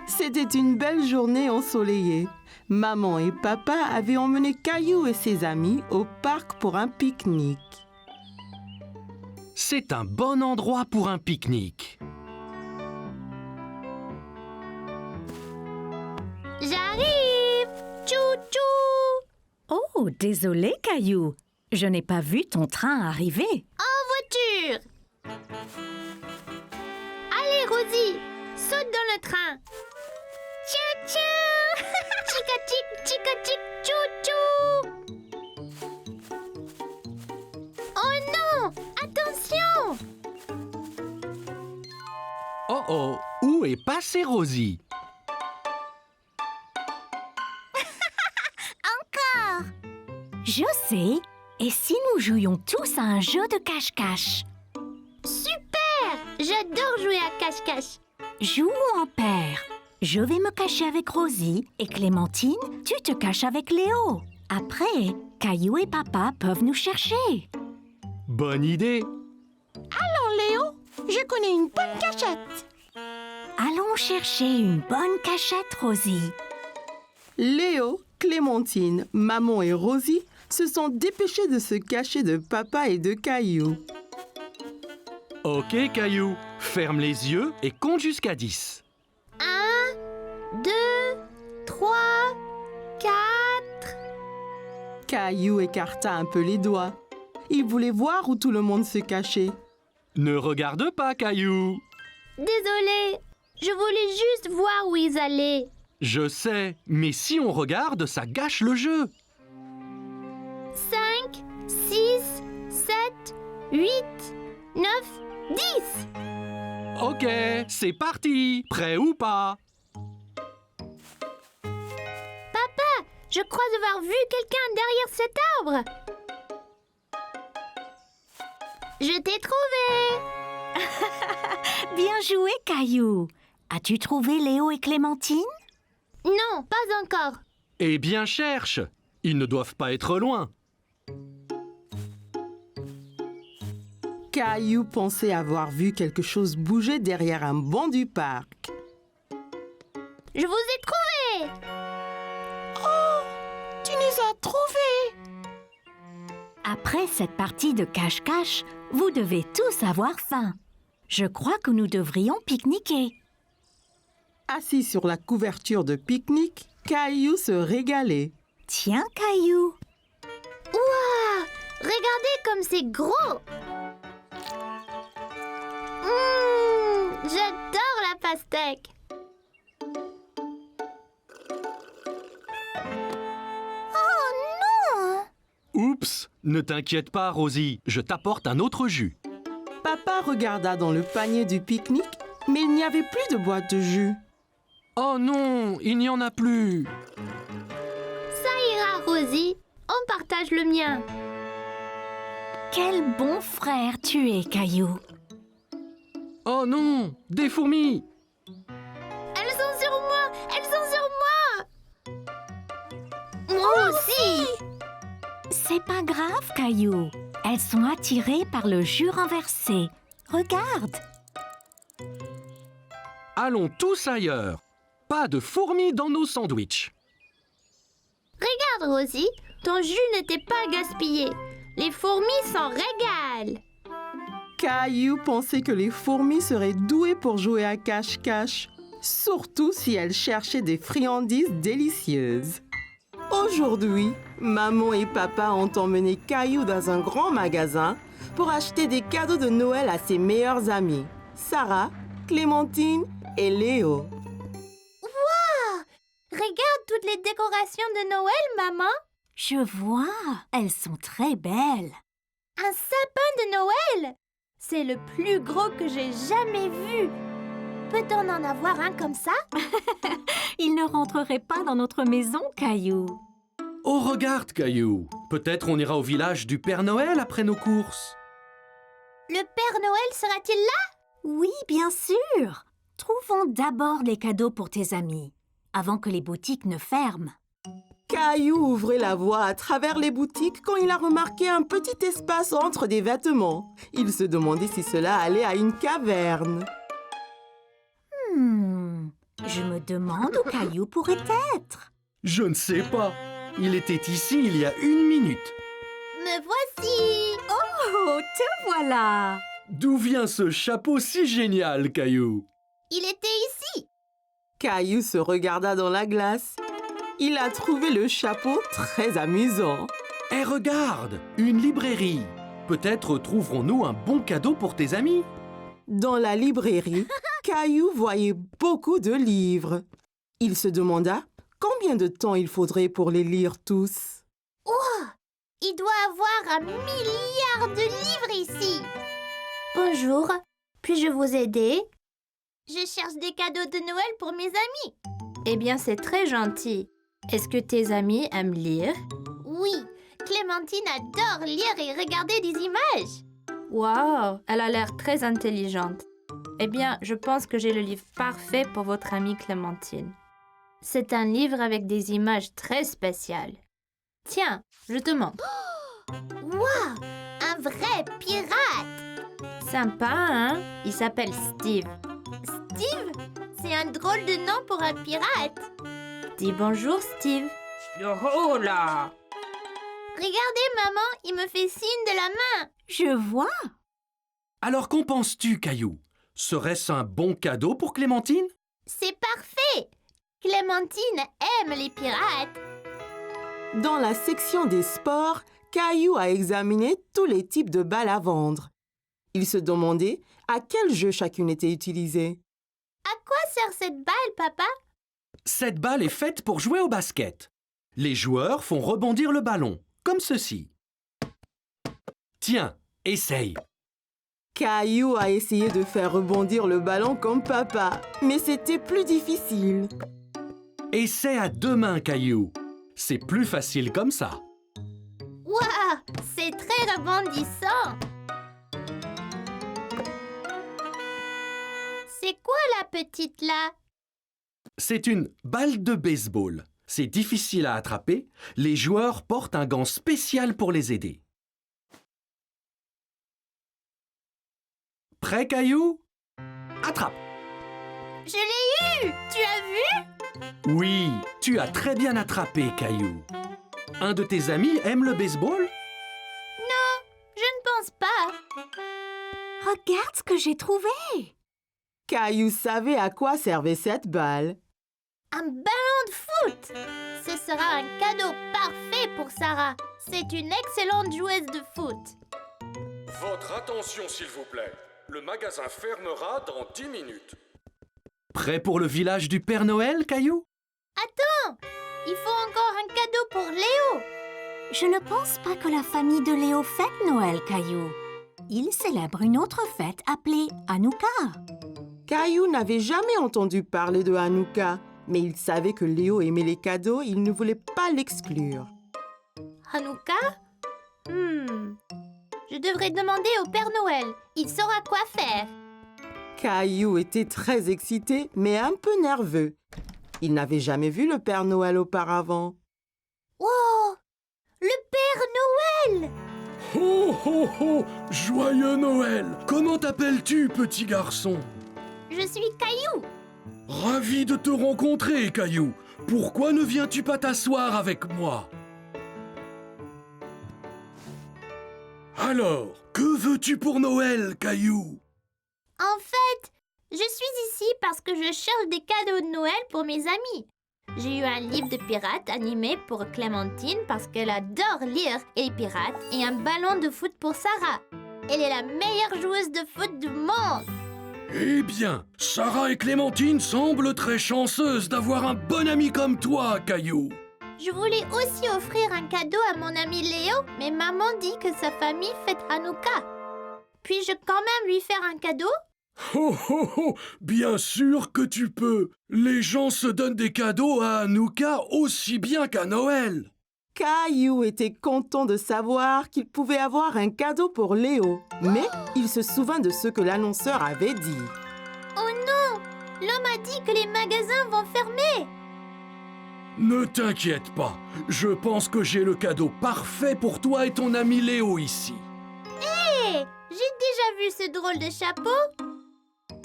C'était une belle journée ensoleillée. Maman et papa avaient emmené Caillou et ses amis au parc pour un pique-nique. C'est un bon endroit pour un pique-nique. J'arrive! Tchou-tchou! Oh, désolé, Caillou. Je n'ai pas vu ton train arriver. En voiture! Allez, Rosie, saute dans le train. Tchou-tchou! Chica-tic, tchou-tchou! Oh non! Attention! Oh oh, où est passée Rosie? Je sais. Et si nous jouions tous à un jeu de cache-cache? Super! J'adore jouer à cache-cache. Jouons en paire. Je vais me cacher avec Rosie et Clémentine, tu te caches avec Léo. Après, Caillou et papa peuvent nous chercher. Bonne idée! Léo, je connais une bonne cachette. Allons chercher une bonne cachette, Rosie. Léo, Clémentine, maman et Rosie se sont dépêchés de se cacher de papa et de Caillou. Ok, Caillou, ferme les yeux et compte jusqu'à 10. 1, 2, 3, 4... Caillou écarta un peu les doigts. Il voulait voir où tout le monde se cachait. Ne regarde pas, Caillou. Désolée, je voulais juste voir où ils allaient. Je sais, mais si on regarde, ça gâche le jeu. 5, 6, 7, 8, 9, 10. Ok, c'est parti. Prêt ou pas? Papa, je crois avoir vu quelqu'un derrière cet arbre. Je t'ai trouvé. Bien joué, Caillou. As-tu trouvé Léo et Clémentine? Non, pas encore. Eh bien, cherche. Ils ne doivent pas être loin. Caillou pensait avoir vu quelque chose bouger derrière un banc du parc. Je vous ai trouvé. Tu nous as trouvés! Après cette partie de cache-cache, vous devez tous avoir faim. Je crois que nous devrions pique-niquer. Assis sur la couverture de pique-nique, Caillou se régalait. Tiens, Caillou. Waouh! Regardez comme c'est gros. J'adore la pastèque. Oh non! Oups, ne t'inquiète pas, Rosie. Je t'apporte un autre jus. Papa regarda dans le panier du pique-nique, mais il n'y avait plus de boîte de jus. Oh non, il n'y en a plus. Ça ira, Rosie. On partage le mien. Quel bon frère tu es, Caillou. Oh non, des fourmis. Elles sont sur moi! Elles sont sur moi! Moi aussi! C'est pas grave, Caillou. Elles sont attirées par le jus renversé. Regarde. Allons tous ailleurs. Pas de fourmis dans nos sandwichs. Regarde, Rosie, ton jus n'était pas gaspillé. Les fourmis s'en régalent. Caillou pensait que les fourmis seraient douées pour jouer à cache-cache, surtout si elles cherchaient des friandises délicieuses. Aujourd'hui, maman et papa ont emmené Caillou dans un grand magasin pour acheter des cadeaux de Noël à ses meilleurs amis, Sarah, Clémentine et Léo. Regarde toutes les décorations de Noël, maman. Je vois, elles sont très belles. Un sapin de Noël. C'est le plus gros que j'ai jamais vu. Peut-on en avoir un comme ça? Il ne rentrerait pas dans notre maison, Caillou. Oh, regarde, Caillou. Peut-être on ira au village du Père Noël après nos courses. Le Père Noël sera-t-il là? Oui, bien sûr. Trouvons d'abord les cadeaux pour tes amis, avant que les boutiques ne ferment. Caillou ouvrait la voie à travers les boutiques quand il a remarqué un petit espace entre des vêtements. Il se demandait si cela allait à une caverne. Je me demande où Caillou pourrait être. Je ne sais pas. Il était ici il y a 1 minute. Me voici! Oh, te voilà! D'où vient ce chapeau si génial, Caillou? Il était ici! Caillou se regarda dans la glace. Il a trouvé le chapeau très amusant. Eh, regarde, une librairie. Peut-être trouverons-nous un bon cadeau pour tes amis. Dans la librairie, Caillou voyait beaucoup de livres. Il se demanda combien de temps il faudrait pour les lire tous. Il doit avoir 1 milliard de livres ici! Bonjour, puis-je vous aider? Je cherche des cadeaux de Noël pour mes amis. Eh bien, c'est très gentil. Est-ce que tes amis aiment lire? Oui, Clémentine adore lire et regarder des images. Waouh, elle a l'air très intelligente. Eh bien, je pense que j'ai le livre parfait pour votre amie Clémentine. C'est un livre avec des images très spéciales. Tiens, je te montre. Waouh, un vrai pirate! Sympa, hein? Il s'appelle Steve. Steve, c'est un drôle de nom pour un pirate. Dis bonjour, Steve. Yoho là! Regardez, maman, il me fait signe de la main. Je vois. Alors qu'en penses-tu, Caillou? Serait-ce un bon cadeau pour Clémentine? C'est parfait. Clémentine aime les pirates. Dans la section des sports, Caillou a examiné tous les types de balles à vendre. Il se demandait à quel jeu chacune était utilisée. À quoi sert cette balle, papa? Cette balle est faite pour jouer au basket. Les joueurs font rebondir le ballon, comme ceci. Tiens, essaye. Caillou a essayé de faire rebondir le ballon comme papa, mais c'était plus difficile. Essaie à 2 mains, Caillou. C'est plus facile comme ça. Waouh, c'est très rebondissant. C'est quoi la petite là? C'est une balle de baseball. C'est difficile à attraper. Les joueurs portent un gant spécial pour les aider. Prêt, Caillou? Attrape! Je l'ai eu! Tu as vu? Oui, tu as très bien attrapé, Caillou. Un de tes amis aime le baseball? Non, je ne pense pas. Regarde ce que j'ai trouvé. Caillou savait à quoi servait cette balle. Un ballon de foot! Ce sera un cadeau parfait pour Sarah. C'est une excellente joueuse de foot. Votre attention, s'il vous plaît. Le magasin fermera dans 10 minutes. Prêt pour le village du Père Noël, Caillou? Attends, il faut encore un cadeau pour Léo. Je ne pense pas que la famille de Léo fête Noël, Caillou. Il célèbre une autre fête appelée Hanouka. Caillou n'avait jamais entendu parler de Hanouka, mais il savait que Léo aimait les cadeaux et il ne voulait pas l'exclure. Hanouka? Je devrais demander au Père Noël. Il saura quoi faire. Caillou était très excité, mais un peu nerveux. Il n'avait jamais vu le Père Noël auparavant. Wow! Le Père Noël! Ho ho ho! Joyeux Noël! Comment t'appelles-tu, petit garçon? Je suis Caillou. Ravi de te rencontrer, Caillou. Pourquoi ne viens-tu pas t'asseoir avec moi? Alors, que veux-tu pour Noël, Caillou? En fait, je suis ici parce que je cherche des cadeaux de Noël pour mes amis. J'ai eu un livre de pirates animé pour Clémentine parce qu'elle adore lire et les pirates et un ballon de foot pour Sarah. Elle est la meilleure joueuse de foot du monde. Eh bien, Sarah et Clémentine semblent très chanceuses d'avoir un bon ami comme toi, Caillou. Je voulais aussi offrir un cadeau à mon ami Léo, mais maman dit que sa famille fête Hanouka. Puis-je quand même lui faire un cadeau? Oh oh oh! Bien sûr que tu peux! Les gens se donnent des cadeaux à Hanouka aussi bien qu'à Noël! Caillou était content de savoir qu'il pouvait avoir un cadeau pour Léo, mais il se souvint de ce que l'annonceur avait dit. Oh non! L'homme a dit que les magasins vont fermer. Ne t'inquiète pas, je pense que j'ai le cadeau parfait pour toi et ton ami Léo ici. Hé! J'ai déjà vu ce drôle de chapeau.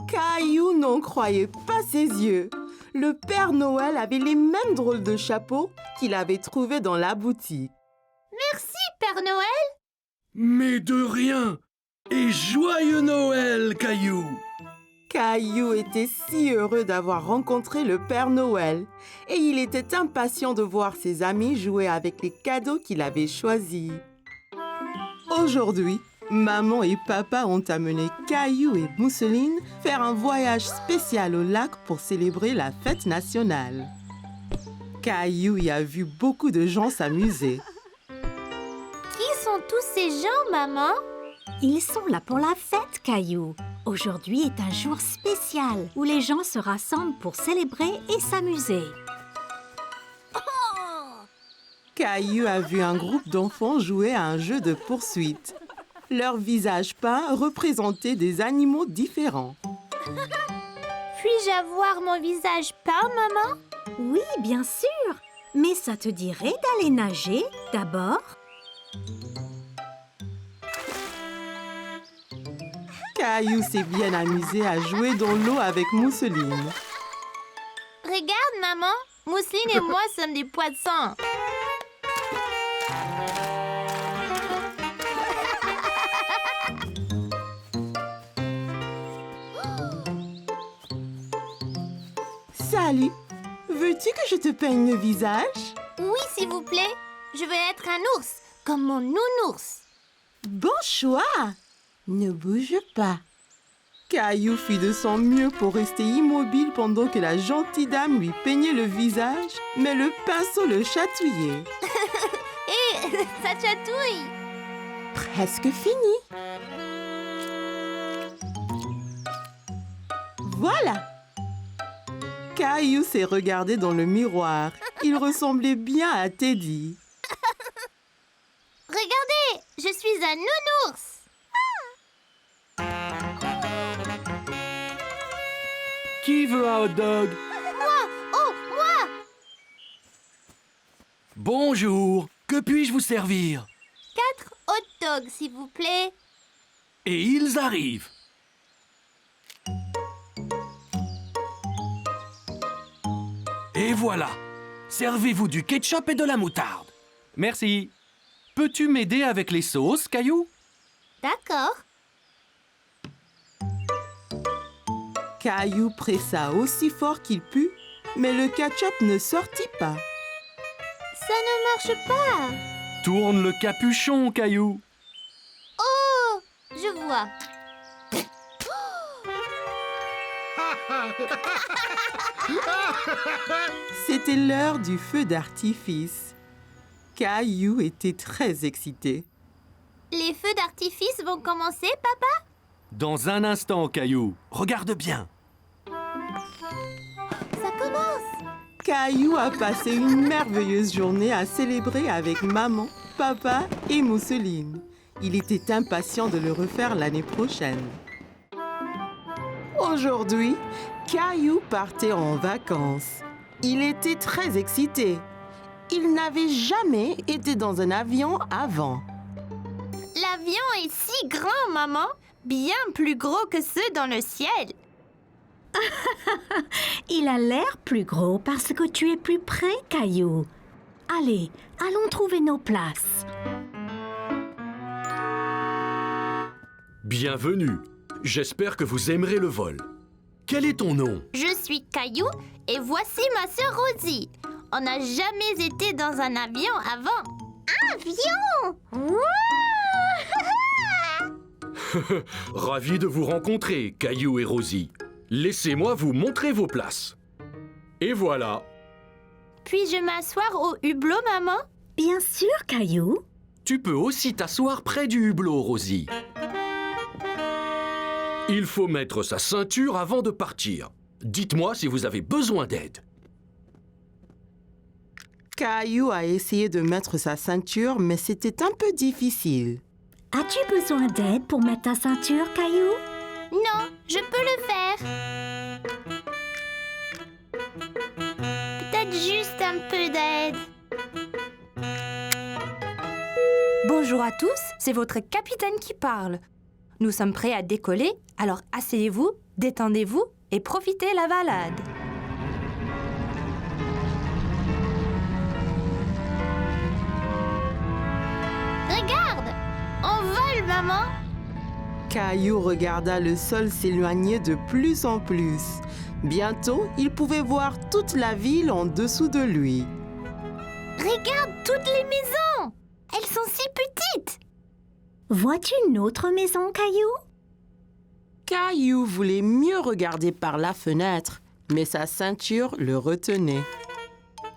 Caillou n'en croyait pas ses yeux. le Père Noël avait les mêmes drôles de chapeaux qu'il avait trouvés dans la boutique. Merci, Père Noël. Mais de rien. Et joyeux Noël, Caillou. Caillou était si heureux d'avoir rencontré le Père Noël et il était impatient de voir ses amis jouer avec les cadeaux qu'il avait choisis. Aujourd'hui, maman et papa ont amené Caillou et Mousseline faire un voyage spécial au lac pour célébrer la fête nationale. Caillou y a vu beaucoup de gens s'amuser. Qui sont tous ces gens, maman? Ils sont là pour la fête, Caillou. Aujourd'hui est un jour spécial où les gens se rassemblent pour célébrer et s'amuser. Caillou a vu un groupe d'enfants jouer à un jeu de poursuite. Leurs visages peints représentaient des animaux différents. Puis-je avoir mon visage peint, maman? Oui, bien sûr. Mais ça te dirait d'aller nager d'abord? Caillou s'est bien amusé à jouer dans l'eau avec Mousseline. Regarde, maman. Mousseline et moi sommes des poissons. Salut, veux-tu que je te peigne le visage? Oui, s'il vous plaît. Je veux être un ours, comme mon nounours. Bon choix! Ne bouge pas. Caillou fit de son mieux pour rester immobile pendant que la gentille dame lui peignait le visage, mais le pinceau le chatouillait. Hé, ça chatouille. Presque fini. Voilà. Caillou s'est regardé dans le miroir. Il ressemblait bien à Teddy. Regardez, je suis un nounours. Qui veut un hot dog? Oh, moi. Bonjour. Que puis-je vous servir? 4 hot dogs, s'il vous plaît. Et ils arrivent. Et voilà. Servez-vous du ketchup et de la moutarde. Merci. Peux-tu m'aider avec les sauces, Caillou? D'accord. Caillou pressa aussi fort qu'il put, mais le ketchup ne sortit pas. Ça ne marche pas. Tourne le capuchon, Caillou. Oh, je vois. C'était l'heure du feu d'artifice. Caillou était très excité. Les feux d'artifice vont commencer, papa? Dans un instant, Caillou. Regarde bien. Ça commence. Caillou a passé une merveilleuse journée à célébrer avec maman, papa et Mousseline. Il était impatient de le refaire l'année prochaine. Aujourd'hui, Caillou partait en vacances. Il était très excité. Il n'avait jamais été dans un avion avant. L'avion est si grand, maman. Bien plus gros que ceux dans le ciel. Il a l'air plus gros parce que tu es plus près, Caillou. Allez, allons trouver nos places. Bienvenue. J'espère que vous aimerez le vol. Quel est ton nom? Je suis Caillou et voici ma sœur Rosie. On n'a jamais été dans un avion avant. Avion! Wouah! Ravi de vous rencontrer, Caillou et Rosie. Laissez-moi vous montrer vos places. Et voilà. Puis-je m'asseoir au hublot, maman? Bien sûr, Caillou. Tu peux aussi t'asseoir près du hublot, Rosie. Il faut mettre sa ceinture avant de partir. Dites-moi si vous avez besoin d'aide. Caillou a essayé de mettre sa ceinture, mais c'était un peu difficile. As-tu besoin d'aide pour mettre ta ceinture, Caillou? Non, je peux le faire. Peut-être juste un peu d'aide. Bonjour à tous, c'est votre capitaine qui parle. Nous sommes prêts à décoller, alors asseyez-vous, détendez-vous et profitez la balade. sol, maman. Caillou regarda le sol s'éloigner de plus en plus. Bientôt, il pouvait voir toute la ville en dessous de lui. Regarde toutes les maisons. Elles sont si petites. Vois-tu une autre maison, Caillou? Caillou voulait mieux regarder par la fenêtre, mais sa ceinture le retenait.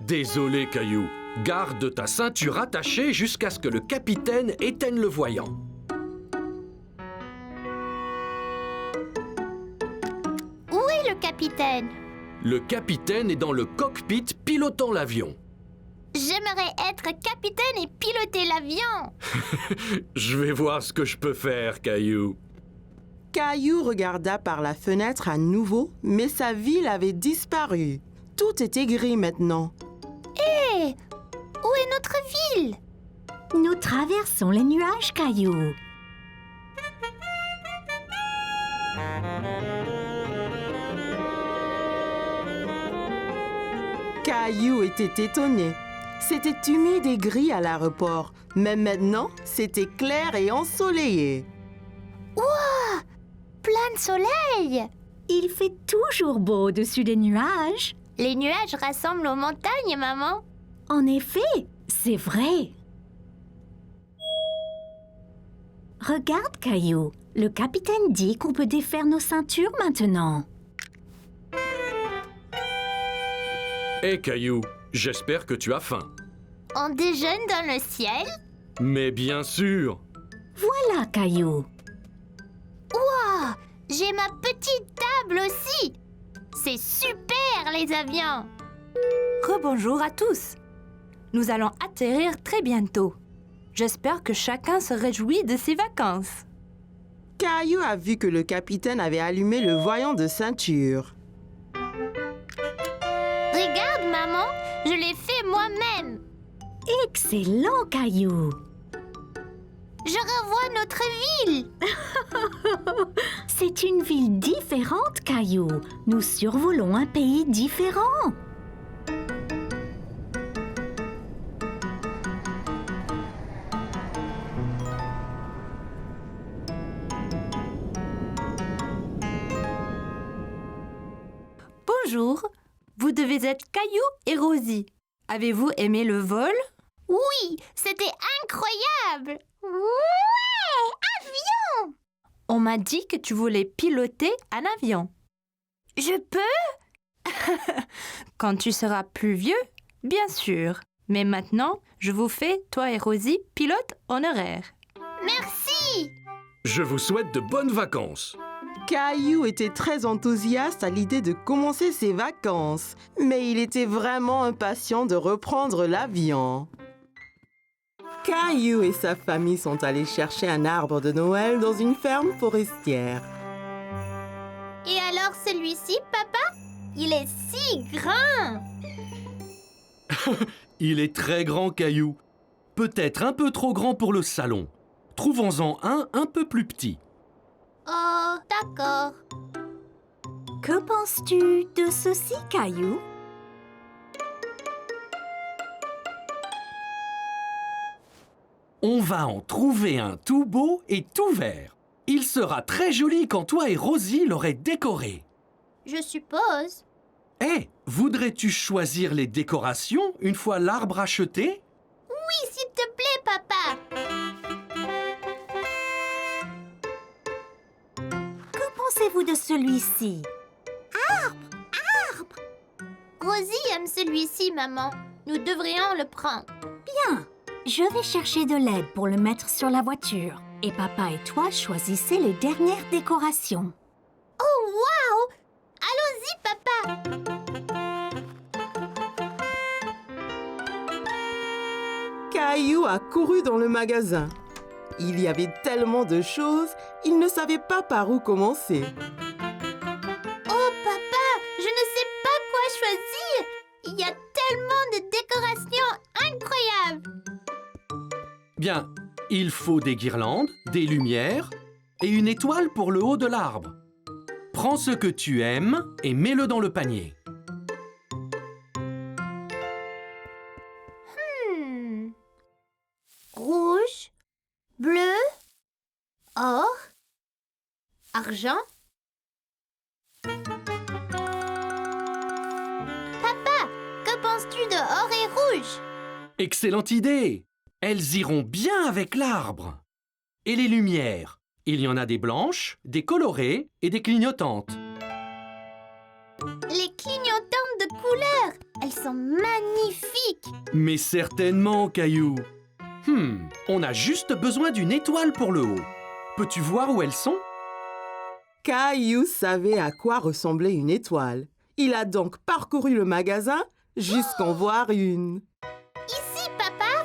Désolé, Caillou. Garde ta ceinture attachée jusqu'à ce que le capitaine éteigne le voyant. Où est le capitaine? Le capitaine est dans le cockpit pilotant l'avion. J'aimerais être capitaine et piloter l'avion. Je vais voir ce que je peux faire, Caillou. Caillou regarda par la fenêtre à nouveau, mais sa ville avait disparu. Tout était gris maintenant. Hé! Où est notre ville? Nous traversons les nuages, Caillou. Caillou était étonné. C'était humide et gris à l'aéroport, mais maintenant, c'était clair et ensoleillé. Ouah! Plein de soleil! Il fait toujours beau au-dessus des nuages. Les nuages rassemblent aux montagnes, maman. En effet, c'est vrai. Regarde, Caillou. Le capitaine dit qu'on peut défaire nos ceintures maintenant. Hé, Caillou, j'espère que tu as faim. On déjeune dans le ciel? Mais bien sûr. Voilà, Caillou. Ouah! J'ai ma petite table aussi! C'est super, les avions! Rebonjour à tous. Nous allons atterrir très bientôt. J'espère que chacun se réjouit de ses vacances. Caillou a vu que le capitaine avait allumé le voyant de ceinture. Regarde, maman, je l'ai fait moi-même. Excellent, Caillou. Je revois notre ville. C'est une ville différente, Caillou. Nous survolons un pays différent. Bonjour, vous devez être Caillou et Rosie. Avez-vous aimé le vol? Oui, c'était incroyable. Ouais, avion! On m'a dit que tu voulais piloter un avion. Je peux? Quand tu seras plus vieux, bien sûr. Mais maintenant, je vous fais, toi et Rosie, pilote honoraire. Merci. Je vous souhaite de bonnes vacances. Caillou était très enthousiaste à l'idée de commencer ses vacances, mais il était vraiment impatient de reprendre l'avion. Caillou et sa famille sont allés chercher un arbre de Noël dans une ferme forestière. Et alors celui-ci, papa? Il est si grand. Il est très grand, Caillou. Peut-être un peu trop grand pour le salon. Trouvons-en un peu plus petit. Oh, d'accord. Que penses-tu de ceci, Caillou? On va en trouver un tout beau et tout vert. Il sera très joli quand toi et Rosie l'aurez décoré. Je suppose. Hé, voudrais-tu choisir les décorations une fois l'arbre acheté? Oui, s'il te plaît, papa. Que pensez-vous de celui-ci? Rosie aime celui-ci, maman. Nous devrions le prendre. Bien, je vais chercher de l'aide pour le mettre sur la voiture. Et papa et toi choisissez les dernières décorations. Oh, waouh! Allons-y, papa. Caillou a couru dans le magasin. Il y avait tellement de choses, il ne savait pas par où commencer. Oh, papa, je ne sais pas quoi choisir. Il y a tellement de décorations incroyables. Bien, il faut des guirlandes, des lumières et une étoile pour le haut de l'arbre. Prends ce que tu aimes et mets-le dans le panier. Rouge, bleu, argent? Papa, que penses-tu de or et rouge? Excellente idée! Elles iront bien avec l'arbre. Et les lumières? Il y en a des blanches, des colorées et des clignotantes. Les clignotantes de couleurs, elles sont magnifiques. Mais certainement, Caillou. On a juste besoin d'une étoile pour le haut. Peux-tu voir où elles sont? Caillou savait à quoi ressemblait une étoile. Il a donc parcouru le magasin jusqu'en voir une. Ici, papa.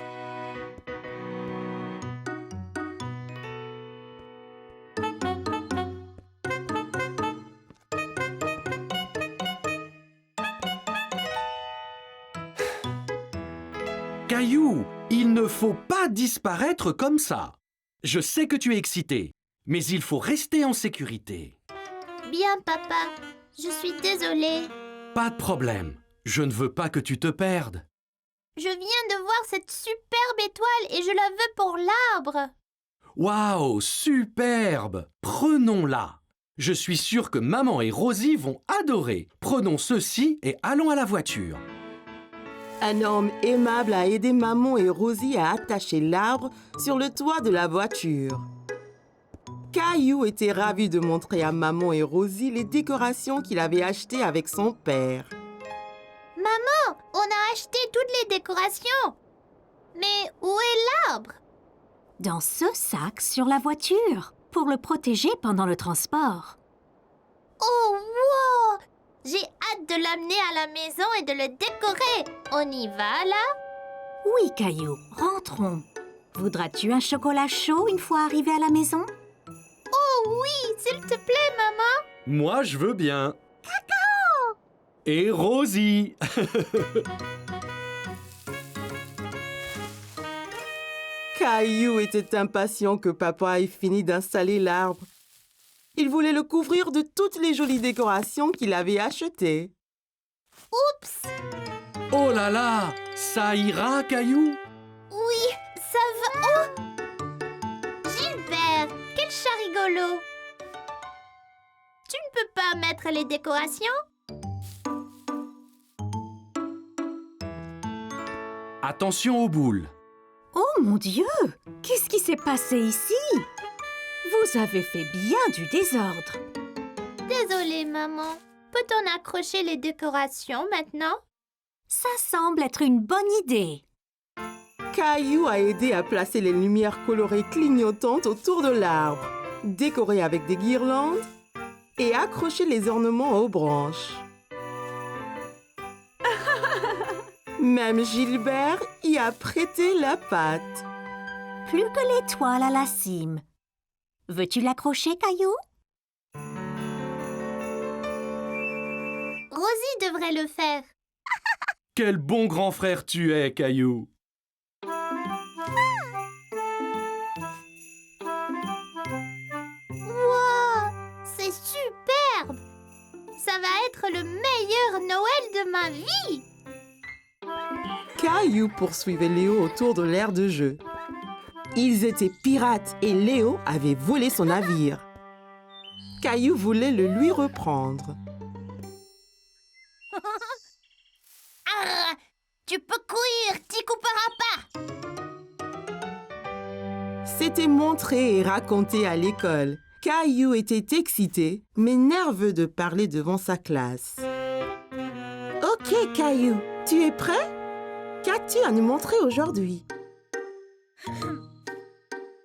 Caillou, il ne faut pas disparaître comme ça. Je sais que tu es excité, mais il faut rester en sécurité. Bien, papa. Je suis désolée. Pas de problème. Je ne veux pas que tu te perdes. Je viens de voir cette superbe étoile et je la veux pour l'arbre. Waouh, superbe! Prenons-la. Je suis sûr que maman et Rosie vont adorer. Prenons ceci et allons à la voiture. Un homme aimable a aidé maman et Rosie à attacher l'arbre sur le toit de la voiture. Caillou était ravi de montrer à maman et Rosie les décorations qu'il avait achetées avec son père. Maman, on a acheté toutes les décorations. Mais où est l'arbre? Dans ce sac sur la voiture, pour le protéger pendant le transport. Oh, wow! J'ai hâte de l'amener à la maison et de le décorer. On y va, là? Oui, Caillou, rentrons. Voudras-tu un chocolat chaud une fois arrivé à la maison? Oh oui, s'il te plaît, maman. Moi, je veux bien. Cacao! Et Rosie! Caillou était impatient que papa ait fini d'installer l'arbre. Il voulait le couvrir de toutes les jolies décorations qu'il avait achetées. Oups! Oh là là! Ça ira, Caillou? Oui, ça va. Oh! Gilbert, quel chat rigolo! Tu ne peux pas mettre les décorations? Attention aux boules. Oh mon Dieu! Qu'est-ce qui s'est passé ici? Vous avez fait bien du désordre. Désolée, maman. Peut-on accrocher les décorations maintenant? Ça semble être une bonne idée. Caillou a aidé à placer les lumières colorées clignotantes autour de l'arbre, décorer avec des guirlandes et accrocher les ornements aux branches. Même Gilbert y a prêté la patte. Plus que l'étoile à la cime. Veux-tu l'accrocher, Caillou? Rosie devrait le faire. Quel bon grand frère tu es, Caillou! Wow, c'est superbe! Ça va être le meilleur Noël de ma vie! Caillou poursuivait Léo autour de l'aire de jeu. Ils étaient pirates et Léo avait volé son navire. Caillou voulait le lui reprendre. Ah, tu peux courir, t'y couperas pas! C'était montré et raconté à l'école. Caillou était excité, mais nerveux de parler devant sa classe. Ok, Caillou, tu es prêt? Qu'as-tu à nous montrer aujourd'hui?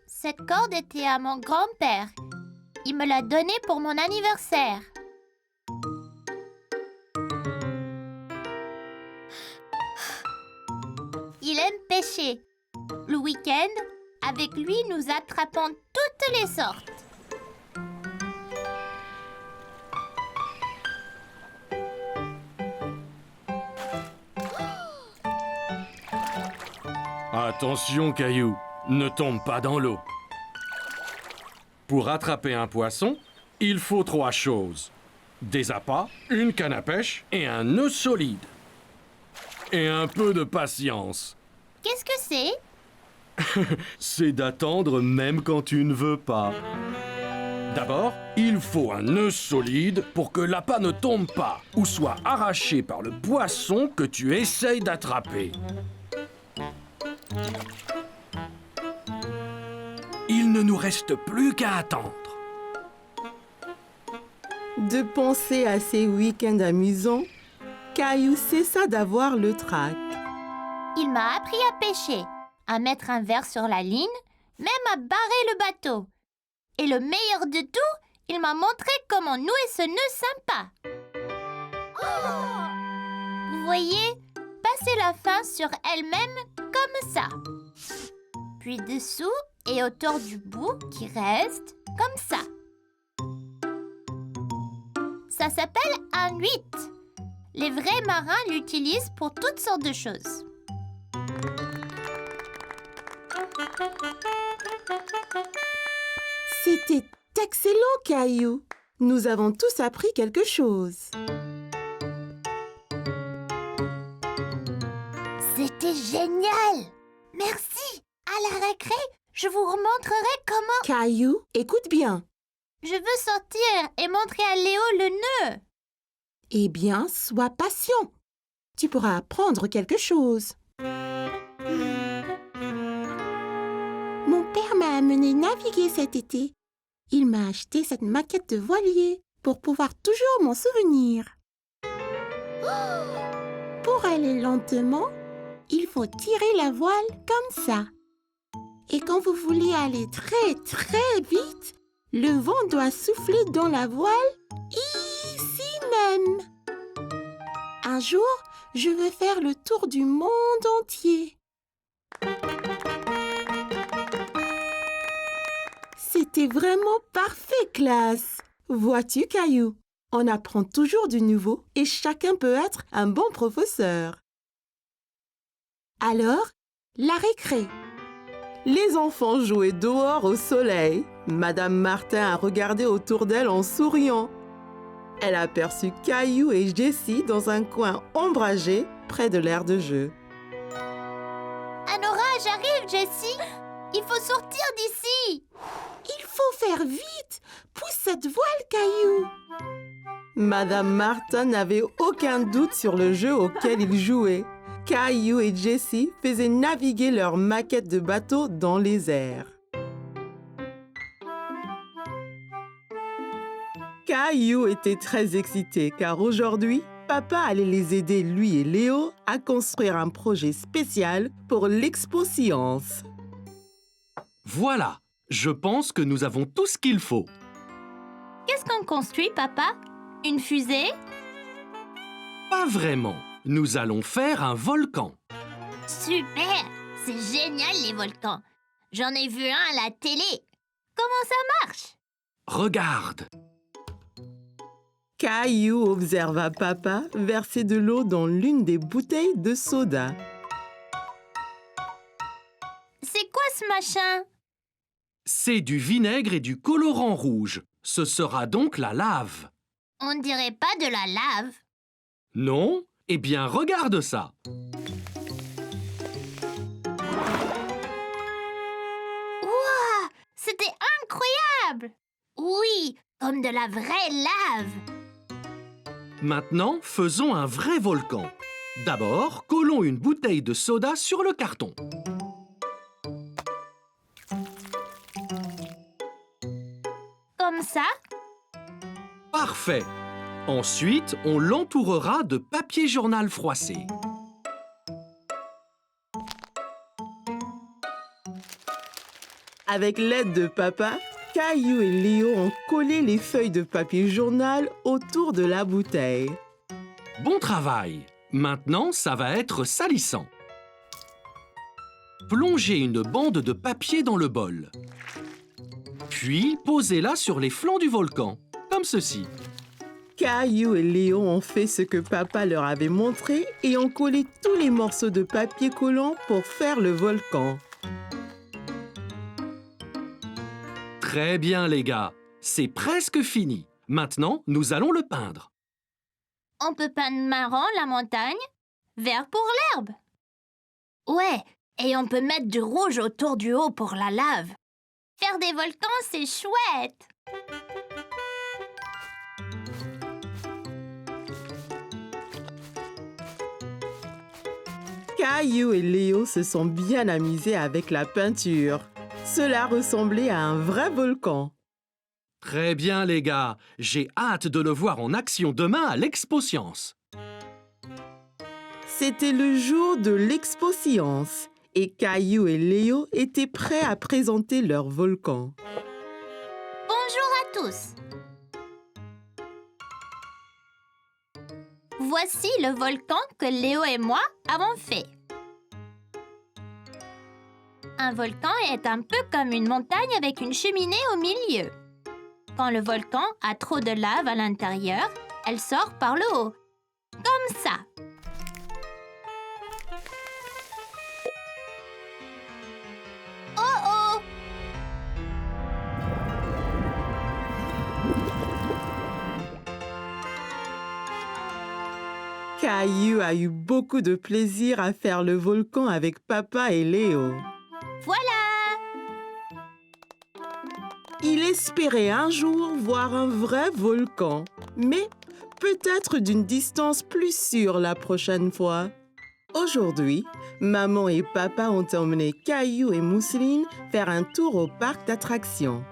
Cette corde était à mon grand-père. Il me l'a donnée pour mon anniversaire. Il aime pêcher. Le week-end, avec lui, nous attrapons toutes les sortes. Attention, Caillou, ne tombe pas dans l'eau. Pour attraper un poisson, il faut 3 choses. Des appâts, une canne à pêche et un nœud solide. Et un peu de patience. Qu'est-ce que c'est? C'est d'attendre même quand tu ne veux pas. D'abord, il faut un nœud solide pour que l'appât ne tombe pas ou soit arraché par le poisson que tu essayes d'attraper. Il ne nous reste plus qu'à attendre. De penser à ces week-ends amusants, Caillou cessa d'avoir le trac. Il m'a appris à pêcher, à mettre un verre sur la ligne, même à barrer le bateau. Et le meilleur de tout, il m'a montré comment nouer ce nœud sympa. Vous voyez, passer la fin sur elle-même comme ça. Puis dessous et autour du bout qui reste comme ça. Ça s'appelle un 8. Les vrais marins l'utilisent pour toutes sortes de choses. C'était excellent, Caillou. Nous avons tous appris quelque chose. C'était génial! Merci! À la récré, je vous remontrerai comment... Caillou, écoute bien. Je veux sortir et montrer à Léo le nœud. Eh bien, sois patient. Tu pourras apprendre quelque chose. Mon père m'a amené naviguer cet été. Il m'a acheté cette maquette de voilier pour pouvoir toujours m'en souvenir. Pour aller lentement, il faut tirer la voile comme ça. Et quand vous voulez aller très très vite, le vent doit souffler dans la voile ici même. Un jour, je veux faire le tour du monde entier. C'était vraiment parfait, classe. Vois-tu, Caillou, on apprend toujours du nouveau et chacun peut être un bon professeur. Alors, la récré. Les enfants jouaient dehors au soleil. Madame Martin a regardé autour d'elle en souriant. Elle a aperçu Caillou et Jessie dans un coin ombragé près de l'aire de jeu. Un orage arrive, Jessie. Il faut sortir d'ici. Il faut faire vite. Pousse cette voile, Caillou. Madame Martin n'avait aucun doute sur le jeu auquel ils jouaient. Caillou et Jessie faisaient naviguer leur maquette de bateau dans les airs. Caillou était très excité car aujourd'hui, papa allait les aider, lui et Léo, à construire un projet spécial pour l'Expo Science. Voilà, je pense que nous avons tout ce qu'il faut. Qu'est-ce qu'on construit, papa? Une fusée? Pas vraiment. Nous allons faire un volcan. Super! C'est génial, les volcans. J'en ai vu un à la télé. Comment ça marche? Regarde. Caillou observa papa verser de l'eau dans l'une des bouteilles de soda. C'est quoi ce machin? C'est du vinaigre et du colorant rouge. Ce sera donc la lave. On dirait pas de la lave. Non? Eh bien, regarde ça. Ouah! C'était incroyable! Oui, comme de la vraie lave. Maintenant, faisons un vrai volcan. D'abord, collons une bouteille de soda sur le carton. Comme ça? Parfait. Ensuite, on l'entourera de papier journal froissé. Avec l'aide de papa, Caillou et Léo ont collé les feuilles de papier journal autour de la bouteille. Bon travail. Maintenant, ça va être salissant. Plongez une bande de papier dans le bol. Puis, posez-la sur les flancs du volcan, comme ceci. Caillou et Léo ont fait ce que papa leur avait montré et ont collé tous les morceaux de papier collant pour faire le volcan. Très bien, les gars. C'est presque fini. Maintenant, nous allons le peindre. On peut peindre marron la montagne, vert pour l'herbe. Ouais, et on peut mettre du rouge autour du haut pour la lave. Faire des volcans, c'est chouette. Caillou et Léo se sont bien amusés avec la peinture. Cela ressemblait à un vrai volcan. Très bien, les gars. J'ai hâte de le voir en action demain à l'Expo Science. C'était le jour de l'Expo-Science et Caillou et Léo étaient prêts à présenter leur volcan. Bonjour à tous. Voici le volcan que Léo et moi avons fait. Un volcan est un peu comme une montagne avec une cheminée au milieu. Quand le volcan a trop de lave à l'intérieur, elle sort par le haut, comme ça. Oh oh! Caillou a eu beaucoup de plaisir à faire le volcan avec papa et Léo. Voilà! Il espérait un jour voir un vrai volcan, mais peut-être d'une distance plus sûre la prochaine fois. Aujourd'hui, maman et papa ont emmené Caillou et Mousseline faire un tour au parc d'attractions.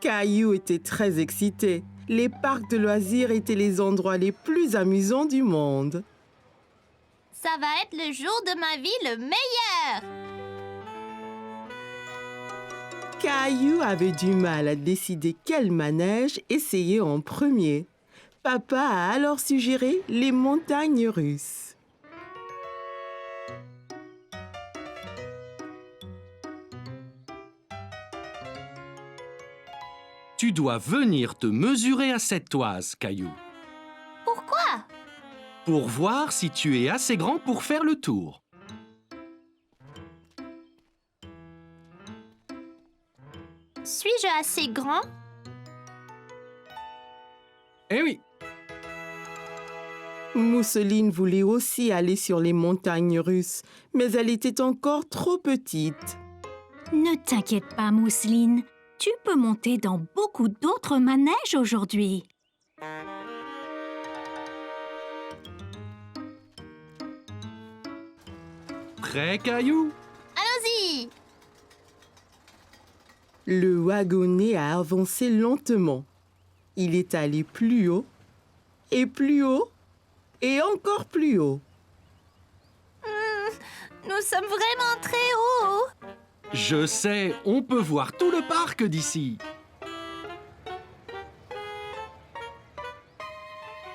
Caillou était très excité. Les parcs de loisirs étaient les endroits les plus amusants du monde. Ça va être le jour de ma vie le meilleur! Caillou avait du mal à décider quel manège essayer en premier. Papa a alors suggéré les montagnes russes. Tu dois venir te mesurer à cette toise, Caillou, Pourquoi? pour voir si tu es assez grand pour faire le tour. Suis-je assez grand? Eh oui, Mousseline voulait aussi aller sur les montagnes russes, mais elle était encore trop petite. Ne t'inquiète pas, Mousseline. Tu peux monter dans beaucoup d'autres manèges aujourd'hui. prêt, Caillou? Allons-y! Le wagonnet a avancé lentement. Il est allé plus haut, et plus haut, et encore plus haut. Nous sommes vraiment très hauts! Je sais, on peut voir tout le parc d'ici.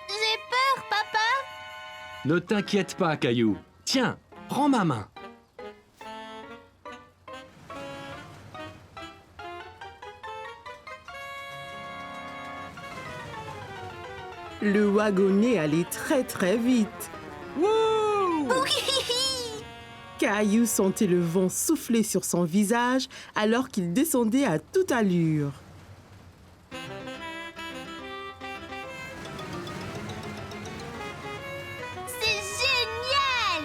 J'ai peur, papa! Ne t'inquiète pas, Caillou. Tiens, prends ma main. Le wagonnet allait très très vite. Caillou sentait le vent souffler sur son visage alors qu'il descendait à toute allure. C'est génial!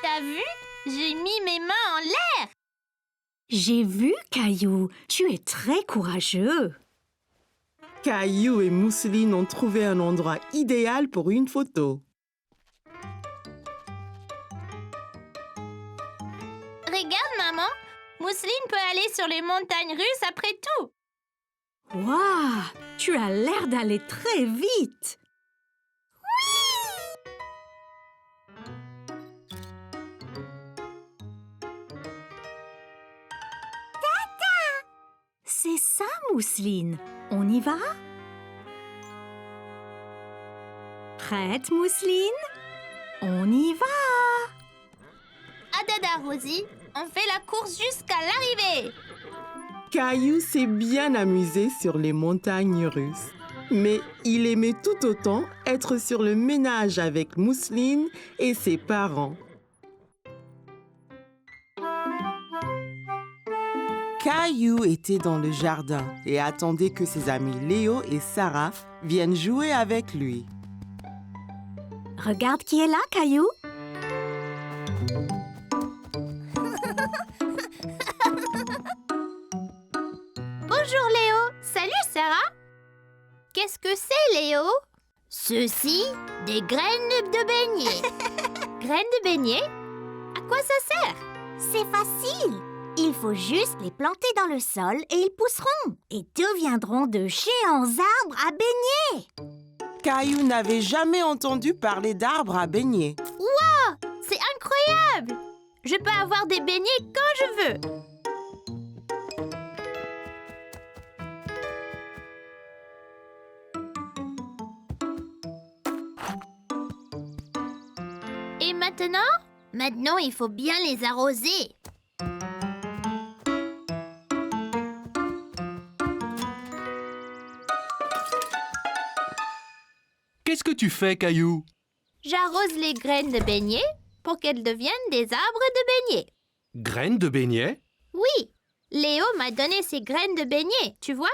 T'as vu? J'ai mis mes mains en l'air! J'ai vu, Caillou. Tu es très courageux. Caillou et Mousseline ont trouvé un endroit idéal pour une photo. Regarde, maman! Mousseline peut aller sur les montagnes russes après tout! Waouh, tu as l'air d'aller très vite. C'est ça, Mousseline. On y va? Prête, Mousseline? On y va! Adada, Rosie, on fait la course jusqu'à l'arrivée! Caillou s'est bien amusé sur les montagnes russes. Mais il aimait tout autant être sur le ménage avec Mousseline et ses parents. Caillou était dans le jardin et attendait que ses amis Léo et Sarah viennent jouer avec lui. Regarde qui est là, Caillou. Bonjour Léo. Salut Sarah. Qu'est-ce que c'est Léo? Ceci, des graines de beignet. Graines de beignet? À quoi ça sert? C'est facile. Il faut juste les planter dans le sol et ils pousseront et deviendront de géants arbres à beignets. Caillou n'avait jamais entendu parler d'arbres à beignets. Wow! C'est incroyable! Je peux avoir des beignets quand je veux. Et maintenant? Maintenant, il faut bien les arroser. Qu'est-ce que tu fais, Caillou? J'arrose les graines de beignets pour qu'elles deviennent des arbres de beignets. Graines de beignets? Oui, Léo m'a donné ces graines de beignets, tu vois?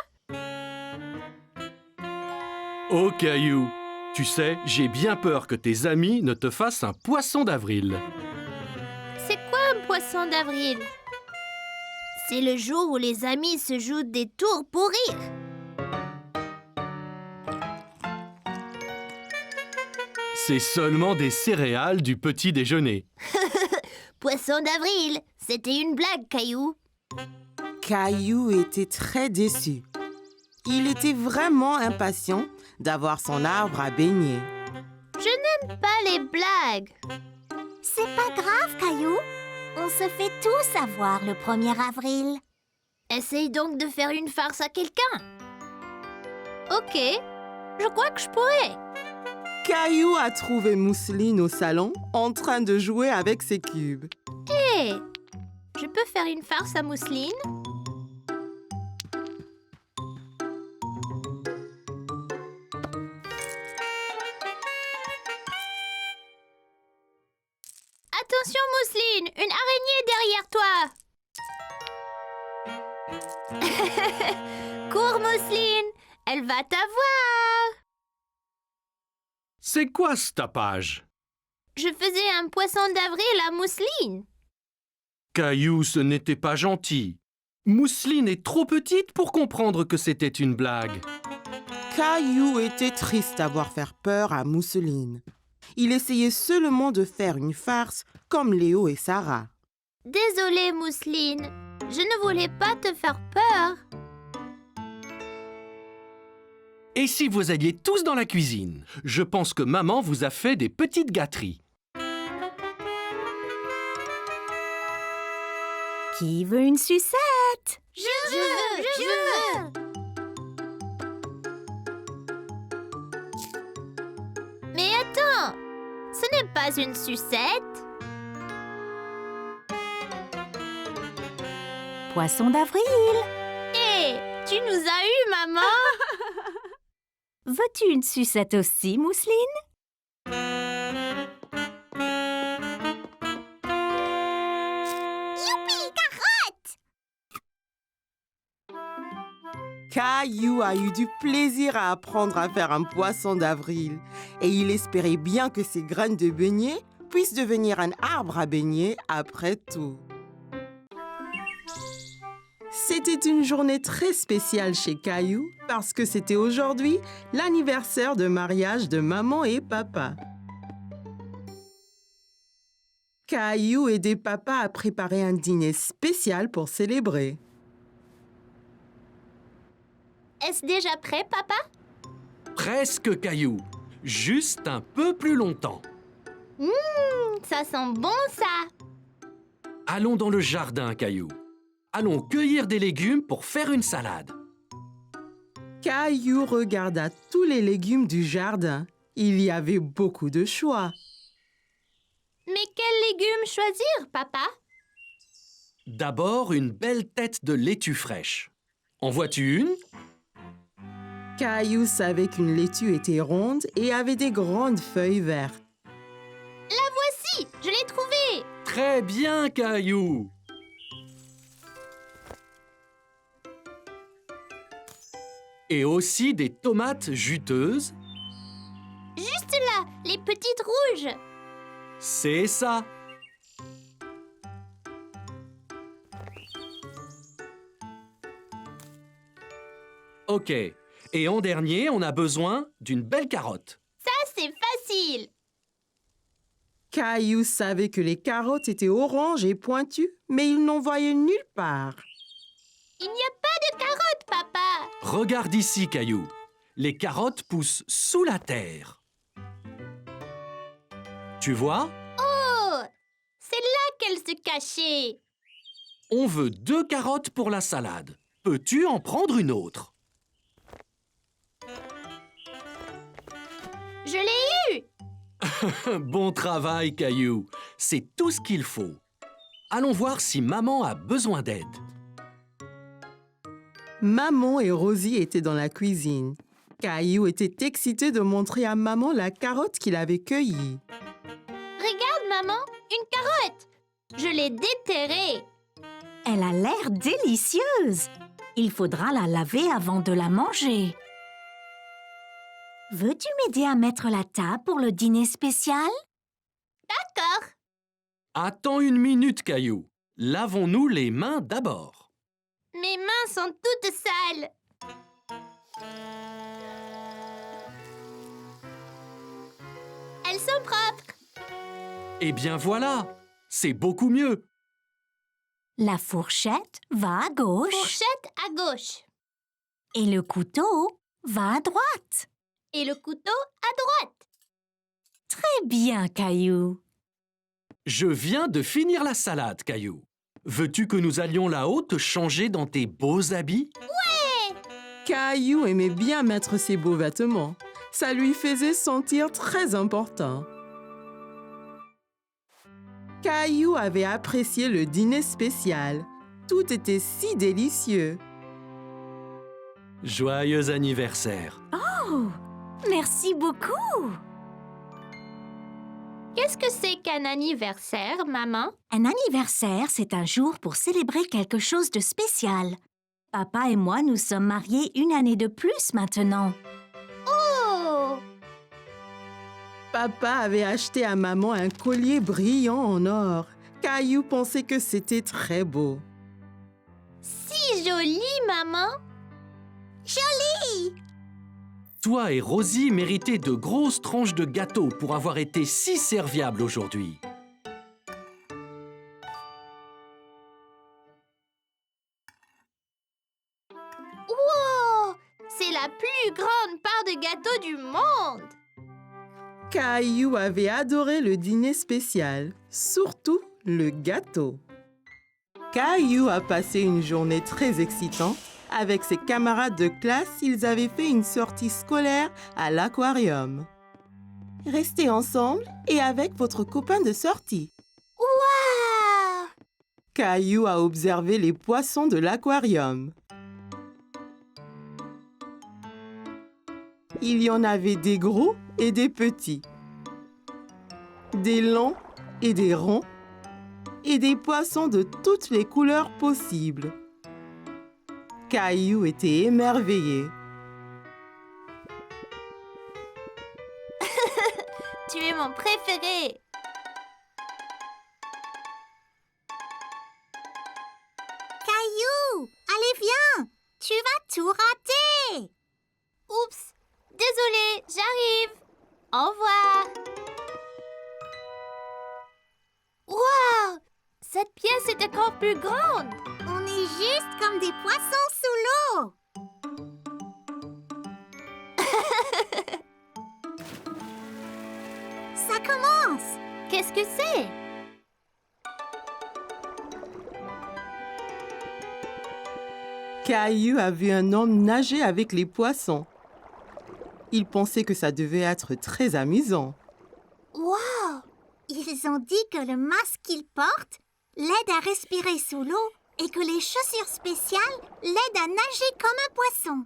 Oh, Caillou, tu sais, j'ai bien peur que tes amis ne te fassent un poisson d'avril. C'est quoi un poisson d'avril? C'est le jour où les amis se jouent des tours pour rire. C'est seulement des céréales du petit déjeuner. Poisson d'avril, c'était une blague, Caillou. Caillou était très déçu. Il était vraiment impatient d'avoir son arbre à beignets. Je n'aime pas les blagues. C'est pas grave, Caillou. On se fait tous avoir le 1er avril. Essaye donc de faire une farce à quelqu'un. Ok, je crois que je pourrais. Caillou a trouvé Mousseline au salon en train de jouer avec ses cubes. Hé, je peux faire une farce à Mousseline? Attention Mousseline, une araignée derrière toi. Cours Mousseline, elle va t'avoir. C'est quoi ce tapage? Je faisais un poisson d'avril à Mousseline. Caillou, ce n'était pas gentil. Mousseline est trop petite pour comprendre que c'était une blague. Caillou était triste d'avoir fait peur à Mousseline. Il essayait seulement de faire une farce comme Léo et Sarah. Désolée Mousseline, je ne voulais pas te faire peur. Et si vous alliez tous dans la cuisine? Je pense que maman vous a fait des petites gâteries. Qui veut une sucette? Je veux. Mais attends, ce n'est pas une sucette. Poisson d'avril. Hé, tu nous as eu, maman. Veux-tu une sucette aussi, Mousseline? Youpi, carotte! Caillou a eu du plaisir à apprendre à faire un poisson d'avril et il espérait bien que ses graines de beignets puissent devenir un arbre à beignets après tout. C'était une journée très spéciale chez Caillou parce que c'était aujourd'hui l'anniversaire de mariage de maman et papa. Caillou aidait papa à préparer un dîner spécial pour célébrer. Est-ce déjà prêt, papa? Presque, Caillou. Juste un peu plus longtemps. Ça sent bon, ça. Allons dans le jardin, Caillou. Allons cueillir des légumes pour faire une salade. Caillou regarda tous les légumes du jardin. Il y avait beaucoup de choix. Mais quels légumes choisir, papa? D'abord, une belle tête de laitue fraîche. En vois-tu une? Caillou savait qu'une laitue était ronde et avait des grandes feuilles vertes. La voici, je l'ai trouvée. Très bien, Caillou. Et aussi des tomates juteuses. Juste là, les petites rouges. C'est ça. Ok. Et en dernier, on a besoin d'une belle carotte. Ça, c'est facile. Caillou savait que les carottes étaient oranges et pointues, mais il n'en voyait nulle part. Il n'y a pas de carottes, papa. Regarde ici, Caillou. Les carottes poussent sous la terre. Tu vois? Oh, c'est là qu'elles se cachaient. On veut 2 carottes pour la salade. Peux-tu en prendre une autre? Je l'ai eu. Bon travail, Caillou. C'est tout ce qu'il faut. Allons voir si maman a besoin d'aide. Maman et Rosie étaient dans la cuisine. Caillou était excité de montrer à maman la carotte qu'il avait cueillie. Regarde, maman, une carotte. Je l'ai déterrée. Elle a l'air délicieuse. Il faudra la laver avant de la manger. Veux-tu m'aider à mettre la table pour le dîner spécial? D'accord. Attends une minute, Caillou. Lavons-nous les mains d'abord. Mes mains sont toutes sales. Elles sont propres. Eh bien voilà, c'est beaucoup mieux. La fourchette va à gauche Fourchette à gauche. et le couteau va à droite. Et le couteau à droite. Très bien, Caillou. Je viens de finir la salade, Caillou. Veux-tu que nous allions là-haut te changer dans tes beaux habits? Caillou aimait bien mettre ses beaux vêtements. Ça lui faisait sentir très important. Caillou avait apprécié le dîner spécial. Tout était si délicieux. Joyeux anniversaire. Oh, merci beaucoup. Qu'est-ce que c'est qu'un anniversaire, maman? Un anniversaire, c'est un jour pour célébrer quelque chose de spécial. Papa et moi nous sommes mariés une année de plus maintenant. Oh! Papa avait acheté à maman un collier brillant en or. Caillou pensait que c'était très beau. Si joli, maman! Joli! Toi et Rosie méritez de grosses tranches de gâteau pour avoir été si serviables aujourd'hui. Wow! C'est la plus grande part de gâteau du monde! Caillou avait adoré le dîner spécial, surtout le gâteau. Caillou a passé une journée très excitante. Avec ses camarades de classe, ils avaient fait une sortie scolaire à l'aquarium. Restez ensemble et avec votre copain de sortie. Wow! Caillou a observé les poissons de l'aquarium. Il y en avait des gros et des petits, des longs et des ronds, et des poissons de toutes les couleurs possibles. Caillou était émerveillé. Tu es mon préféré! Caillou, allez viens, tu vas tout rater. Oups! Désolée, j'arrive! Au revoir! Wow! Cette pièce est encore plus grande! On est juste comme des poissons sous l'eau. Ça commence. Qu'est-ce que c'est? Caillou a vu un homme nager avec les poissons. Il pensait que ça devait être très amusant. Wow! Ils ont dit que le masque qu'ils portent l'aide à respirer sous l'eau et que les chaussures spéciales l'aident à nager comme un poisson.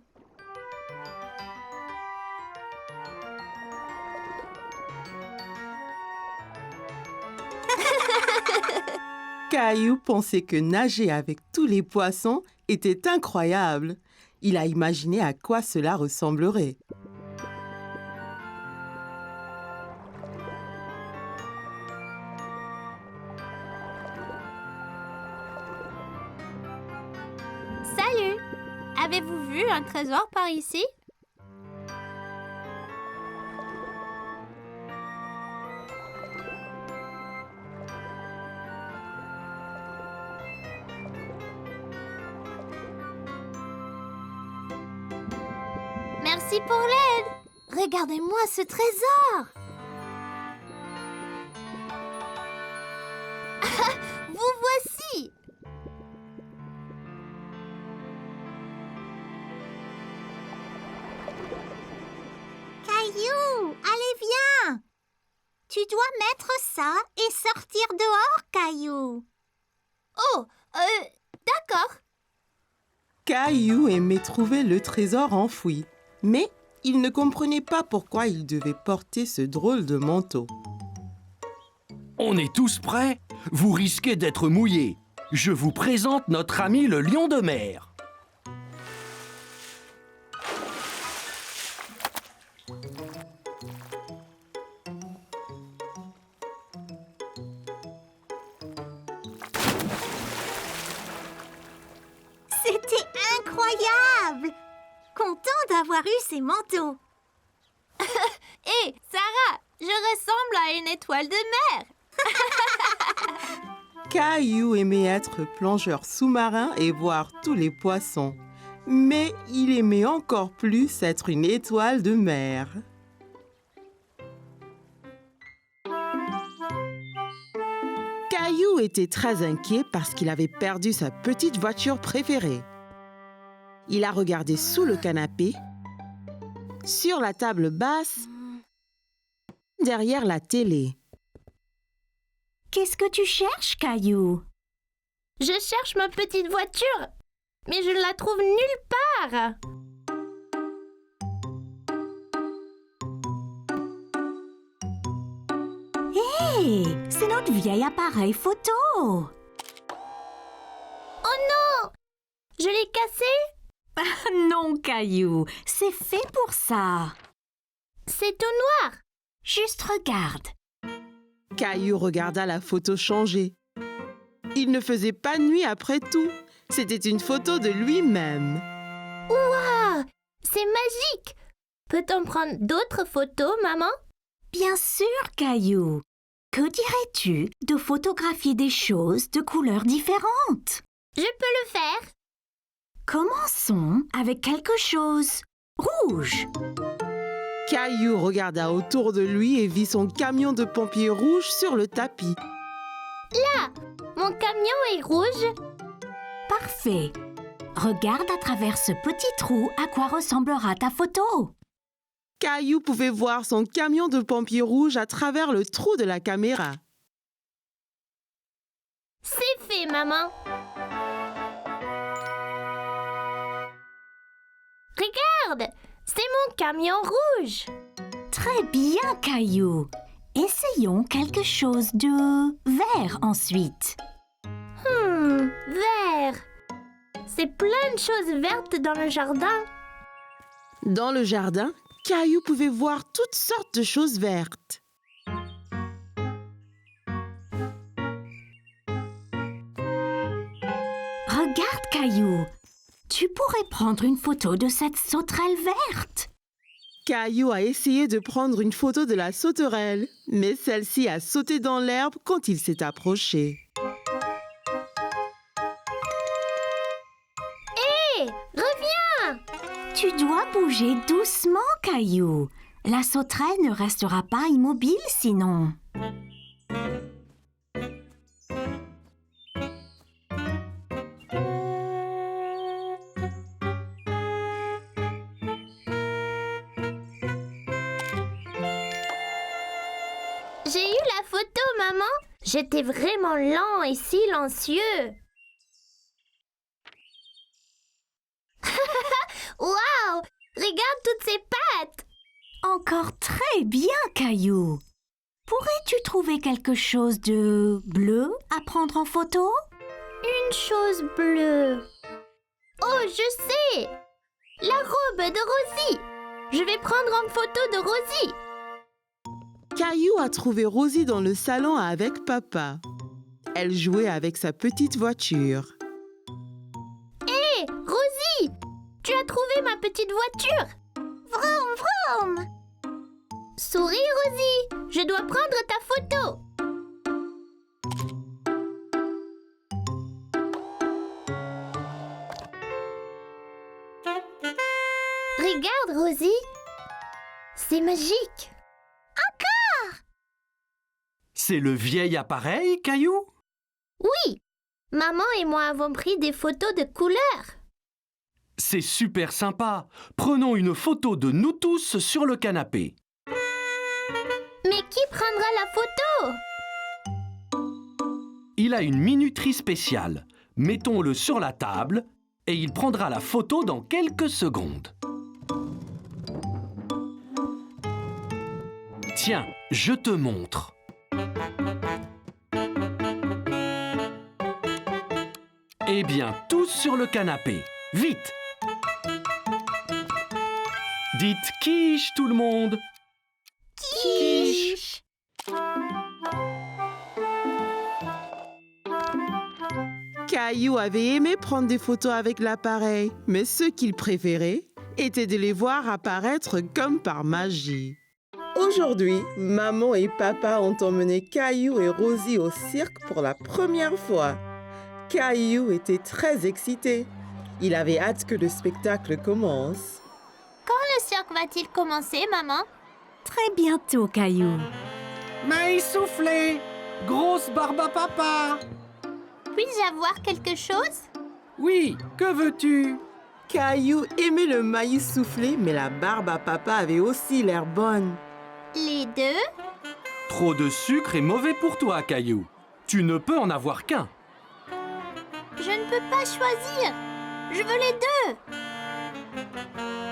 Caillou pensait que nager avec tous les poissons était incroyable. Il a imaginé à quoi cela ressemblerait. Avez-vous vu un trésor par ici? Merci pour l'aide. Regardez-moi ce trésor. Vous voici. Caillou, allez viens. Tu dois mettre ça et sortir dehors, Caillou. Oh, d'accord. Caillou aimait trouver le trésor enfoui, mais il ne comprenait pas pourquoi il devait porter ce drôle de manteau. On est tous prêts? Vous risquez d'être mouillés. Je vous présente notre ami le lion de mer. C'était incroyable. Content d'avoir eu ces manteaux. Hé, Sarah, je ressemble à une étoile de mer. Caillou aimait être plongeur sous-marin et voir tous les poissons. Mais il aimait encore plus être une étoile de mer. Caillou était très inquiet parce qu'il avait perdu sa petite voiture préférée. Il a regardé sous le canapé, sur la table basse, derrière la télé. Qu'est-ce que tu cherches, Caillou? Je cherche ma petite voiture, mais je ne la trouve nulle part. Hé, c'est notre vieil appareil photo. Oh non! Je l'ai cassé? Non, Caillou, c'est fait pour ça. C'est tout noir. Juste regarde. Caillou regarda la photo changer. Il ne faisait pas nuit après tout. C'était une photo de lui-même. Waouh! C'est magique! Peut-on prendre d'autres photos, maman? Bien sûr, Caillou. Que dirais-tu de photographier des choses de couleurs différentes? Je peux le faire. Commençons avec quelque chose rouge. Caillou regarda autour de lui et vit son camion de pompiers rouge sur le tapis. Là, mon camion est rouge. Parfait. Regarde à travers ce petit trou à quoi ressemblera ta photo. Caillou pouvait voir son camion de pompiers rouge à travers le trou de la caméra. C'est fait, maman. Regarde, c'est mon camion rouge. Très bien, Caillou. Essayons quelque chose de vert ensuite. Vert. C'est plein de choses vertes dans le jardin. Dans le jardin, Caillou pouvait voir toutes sortes de choses vertes. Regarde, Caillou. Tu pourrais prendre une photo de cette sauterelle verte. Caillou a essayé de prendre une photo de la sauterelle, mais celle-ci a sauté dans l'herbe quand il s'est approché. Hé, reviens! Tu dois bouger doucement, Caillou. La sauterelle ne restera pas immobile sinon. J'ai eu la photo, maman. J'étais vraiment lent et silencieux. Waouh! Regarde toutes ces pattes! Encore très bien, Caillou. Pourrais-tu trouver quelque chose de bleu à prendre en photo? Une chose bleue. Oh, je sais! La robe de Rosie. Je vais prendre en photo de Rosie. Caillou a trouvé Rosie dans le salon avec papa. Elle jouait avec sa petite voiture. Hé, Rosie! retrouver ma petite voiture. Vroom, vroom. Souris, Rosie. Je dois prendre ta photo. Regarde, Rosie. C'est magique. C'est le vieil appareil, Caillou? Oui. Maman et moi avons pris des photos de couleurs. C'est super sympa. Prenons une photo de nous tous sur le canapé. Mais qui prendra la photo? Il a une minuterie spéciale. Mettons-le sur la table et il prendra la photo dans quelques secondes. Tiens, je te montre. Eh bien, tous sur le canapé. Vite! Dites quiche, tout le monde! Quiche! Caillou avait aimé prendre des photos avec l'appareil, mais ce qu'il préférait était de les voir apparaître comme par magie. Aujourd'hui, maman et papa ont emmené Caillou et Rosie au cirque pour la première fois. Caillou était très excité. Il avait hâte que le spectacle commence. Quand le cirque va-t-il commencer, maman? Très bientôt, Caillou. Maïs soufflé! Grosse barbe à papa! Puis-je avoir quelque chose? Oui, que veux-tu? Caillou aimait le maïs soufflé, mais la barbe à papa avait aussi l'air bonne. Les deux? Trop de sucre est mauvais pour toi, Caillou. Tu ne peux en avoir qu'un. Je ne peux pas choisir. Je veux les deux.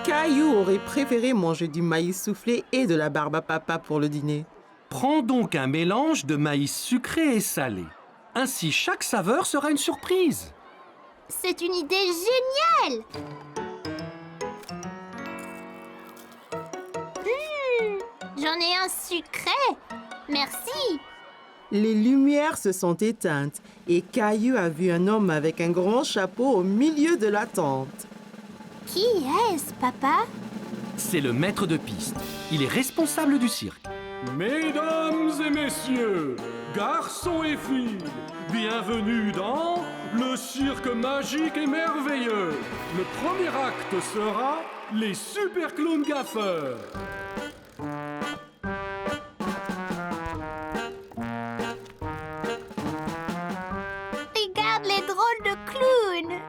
Caillou aurait préféré manger du maïs soufflé et de la barbe à papa pour le dîner. Prends donc un mélange de maïs sucré et salé. Ainsi, chaque saveur sera une surprise. C'est une idée géniale. J'en ai un sucré. Merci. Les lumières se sont éteintes et Caillou a vu un homme avec un grand chapeau au milieu de la tente. Qui est-ce, papa? C'est le maître de piste. Il est responsable du cirque. Mesdames et messieurs, garçons et filles, bienvenue dans le cirque magique et merveilleux. Le premier acte sera les super clowns gaffeurs. Regarde les drôles de clowns.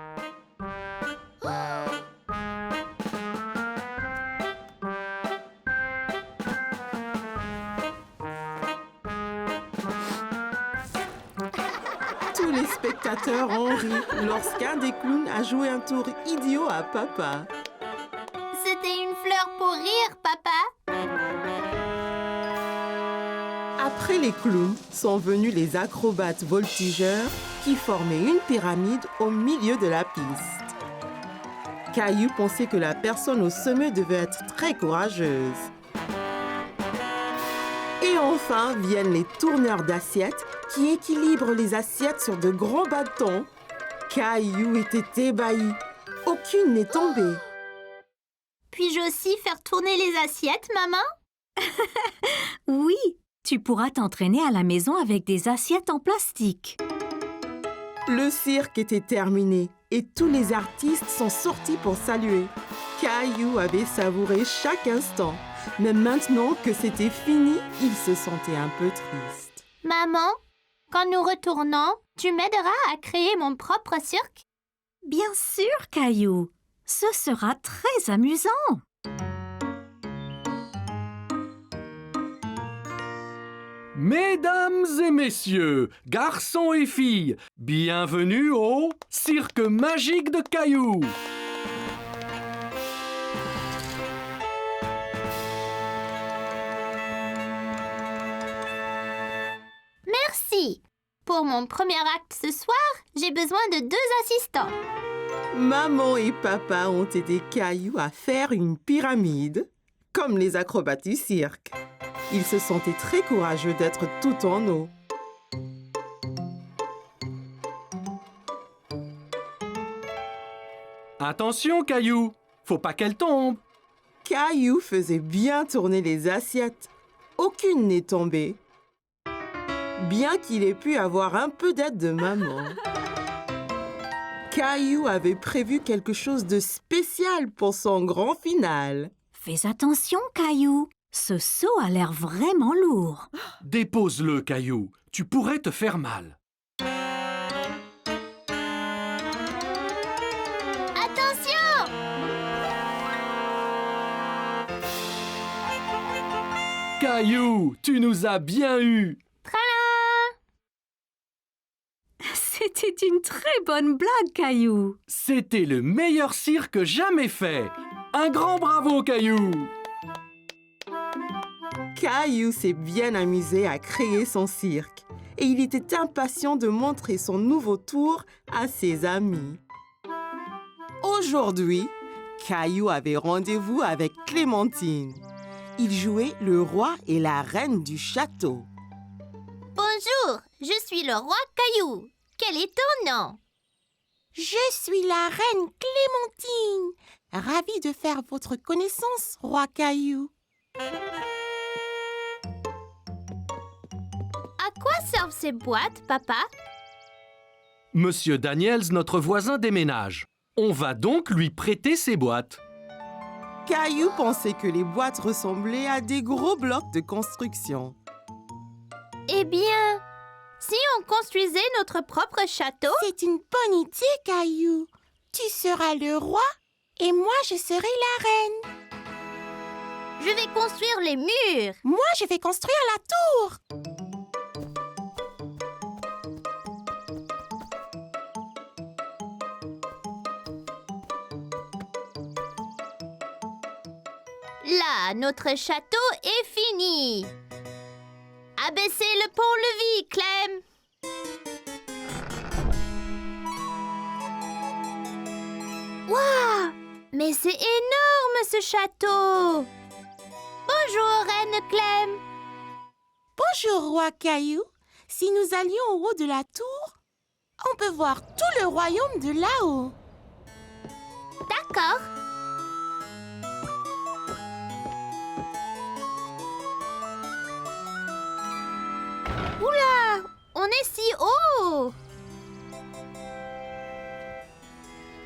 Tous les spectateurs ont ri lorsqu'un des clowns a joué un tour idiot à papa. C'était une fleur pour rire, papa. Après les clowns sont venus les acrobates voltigeurs qui formaient une pyramide au milieu de la piste. Caillou pensait que la personne au sommet devait être très courageuse. Et enfin viennent les tourneurs d'assiettes qui équilibrent les assiettes sur de grands bâtons. Caillou était ébahi. Aucune n'est tombée. Puis-je aussi faire tourner les assiettes, maman? Oui, tu pourras t'entraîner à la maison avec des assiettes en plastique. Le cirque était terminé et tous les artistes sont sortis pour saluer. Caillou avait savouré chaque instant, mais maintenant que c'était fini, il se sentait un peu triste. Maman, quand nous retournons, tu m'aideras à créer mon propre cirque? Bien sûr, Caillou. Ce sera très amusant. Mesdames et messieurs, garçons et filles, bienvenue au cirque magique de Caillou. Merci. Pour mon premier acte ce soir, j'ai besoin de 2 assistants. Maman et papa ont aidé Caillou à faire une pyramide, comme les acrobates du cirque. Ils se sentaient très courageux d'être tout en eau. Attention, Caillou, Faut pas qu'elle tombe. Caillou faisait bien tourner les assiettes. Aucune n'est tombée. Bien qu'il ait pu avoir un peu d'aide de maman. Caillou avait prévu quelque chose de spécial pour son grand final. Fais attention, Caillou. Ce seau a l'air vraiment lourd. Dépose-le, Caillou. Tu pourrais te faire mal. Attention! Caillou, tu nous as bien eus. C'était une très bonne blague, Caillou. C'était le meilleur cirque jamais fait. Un grand bravo, Caillou. Caillou s'est bien amusé à créer son cirque et il était impatient de montrer son nouveau tour à ses amis. Aujourd'hui, Caillou avait rendez-vous avec Clémentine. Il jouait le roi et la reine du château. Bonjour, je suis le roi Caillou. Quel est ton nom? Je suis la reine Clémentine. Ravie de faire votre connaissance, roi Caillou. À quoi servent ces boîtes, papa? Monsieur Daniels, notre voisin, déménage. On va donc lui prêter ses boîtes. Caillou pensait que les boîtes ressemblaient à des gros blocs de construction. Eh bien, si on construisait notre propre château? C'est une bonne idée, Caillou. Tu seras le roi et moi, je serai la reine. Je vais construire les murs. Moi, je vais construire la tour. Là, notre château est fini. Abaissez le pont-levis, Clem. Waouh! Mais c'est énorme, ce château. Bonjour, Reine Clem. Bonjour, roi Caillou. Si nous allions au haut de la tour, on peut voir tout le royaume de là-haut. D'accord. Oula! On est si haut!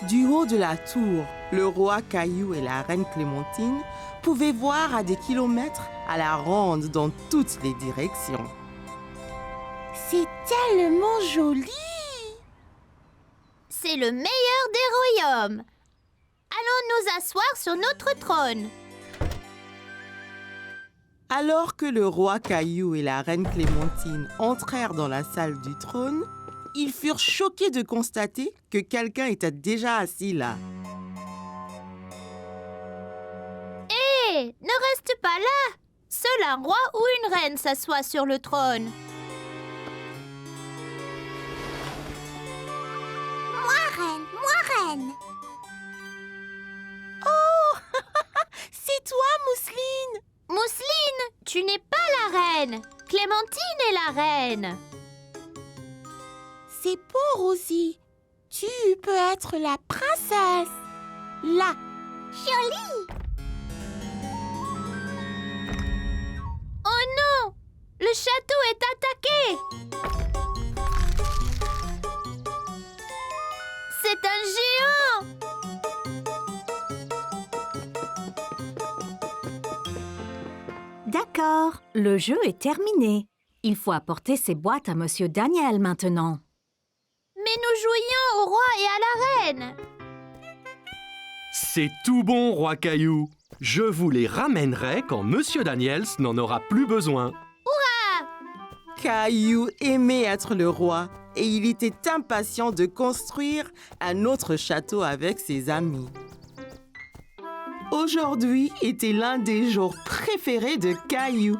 Du haut de la tour, le roi Caillou et la reine Clémentine pouvaient voir à des kilomètres à la ronde dans toutes les directions. C'est tellement joli! C'est le meilleur des royaumes. Allons nous asseoir sur notre trône. Alors que le roi Caillou et la reine Clémentine entrèrent dans la salle du trône, ils furent choqués de constater que quelqu'un était déjà assis là. Hé, ne reste pas là. Seul un roi ou une reine s'assoit sur le trône. Moi reine. Oh, c'est toi, Mousseline! Mousseline, tu n'es pas la reine. Clémentine est la reine. C'est bon, Rosie. Tu peux être la princesse. Là. Jolie. Oh non! Le château est attaqué! C'est un géant! D'accord, le jeu est terminé. Il faut apporter ces boîtes à Monsieur Daniel maintenant. Mais nous jouions au roi et à la reine! C'est tout bon, roi Caillou. Je vous les ramènerai quand Monsieur Daniels n'en aura plus besoin. Caillou aimait être le roi et il était impatient de construire un autre château avec ses amis. Aujourd'hui était l'un des jours préférés de Caillou,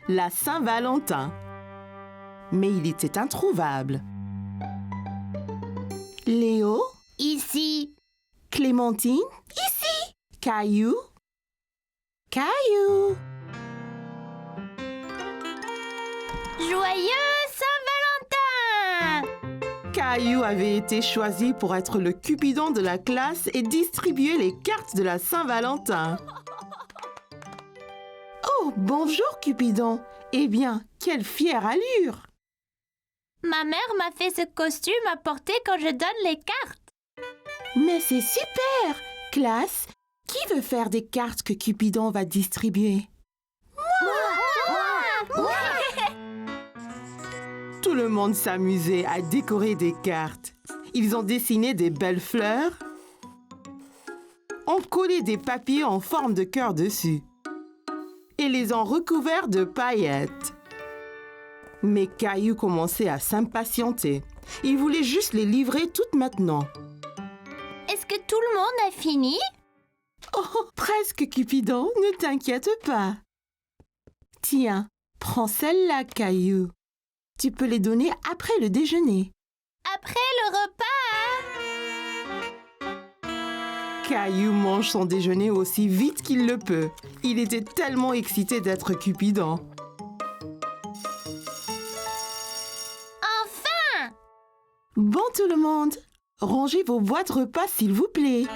la Saint-Valentin. Mais il était introuvable. Léo? Ici. Clémentine? Ici. Caillou? Caillou? Joyeux Saint-Valentin! Caillou avait été choisi pour être le Cupidon de la classe et distribuer les cartes de la Saint-Valentin. Oh, bonjour Cupidon. Eh bien, quelle fière allure! Ma mère m'a fait ce costume à porter quand je donne les cartes. Mais c'est super! Classe, qui veut faire des cartes que Cupidon va distribuer? Tout le monde s'amusait à décorer des cartes. Ils ont dessiné des belles fleurs, ont collé des papiers en forme de cœur dessus et les ont recouverts de paillettes. Mais Caillou commençait à s'impatienter. Il voulait juste les livrer toutes maintenant. Est-ce que tout le monde a fini? Oh, presque Cupidon, ne t'inquiète pas. Tiens, prends celle-là, Caillou. Tu peux les donner après le déjeuner. Après le repas? Caillou mange son déjeuner aussi vite qu'il le peut. Il était tellement excité d'être Cupidon. Enfin! Bon tout le monde, rangez vos boîtes repas s'il vous plaît.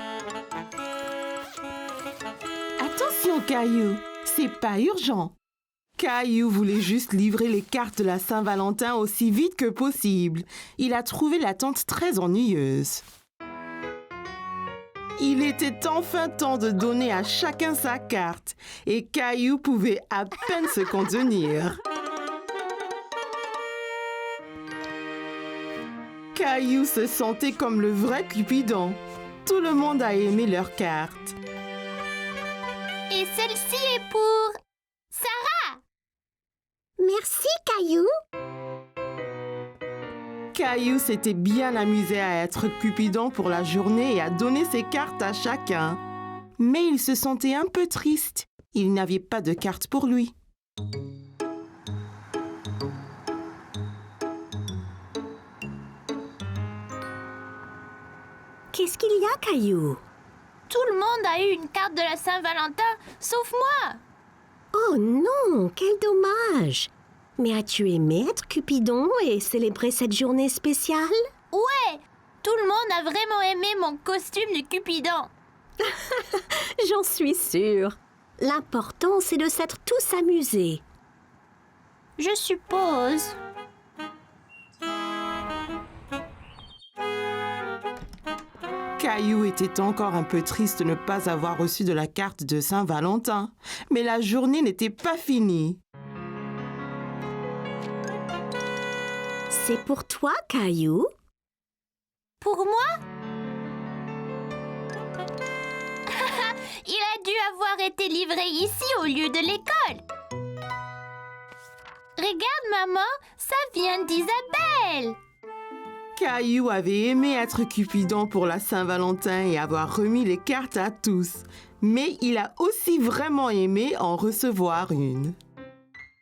Attention Caillou, c'est pas urgent. Caillou voulait juste livrer les cartes de la Saint-Valentin aussi vite que possible. Il a trouvé l'attente très ennuyeuse. Il était enfin temps de donner à chacun sa carte et Caillou pouvait à peine se contenir. Caillou se sentait comme le vrai Cupidon. Tout le monde a aimé leurs cartes. Et celle-ci est pour Sarah. Merci, Caillou. Caillou s'était bien amusé à être Cupidon pour la journée et à donner ses cartes à chacun. Mais il se sentait un peu triste. Il n'avait pas de carte pour lui. Qu'est-ce qu'il y a, Caillou? Tout le monde a eu une carte de la Saint-Valentin, sauf moi. Oh non, quel dommage! Mais as-tu aimé être Cupidon et célébrer cette journée spéciale? Ouais, tout le monde a vraiment aimé mon costume de Cupidon. J'en suis sûre. L'important, c'est de s'être tous amusés. Je suppose. Caillou était encore un peu triste de ne pas avoir reçu de la carte de Saint-Valentin. Mais la journée n'était pas finie. C'est pour toi, Caillou? Pour moi? Il a dû avoir été livré ici au lieu de l'école. Regarde, maman, ça vient d'Isabelle. Caillou avait aimé être Cupidon pour la Saint-Valentin et avoir remis les cartes à tous. Mais il a aussi vraiment aimé en recevoir une.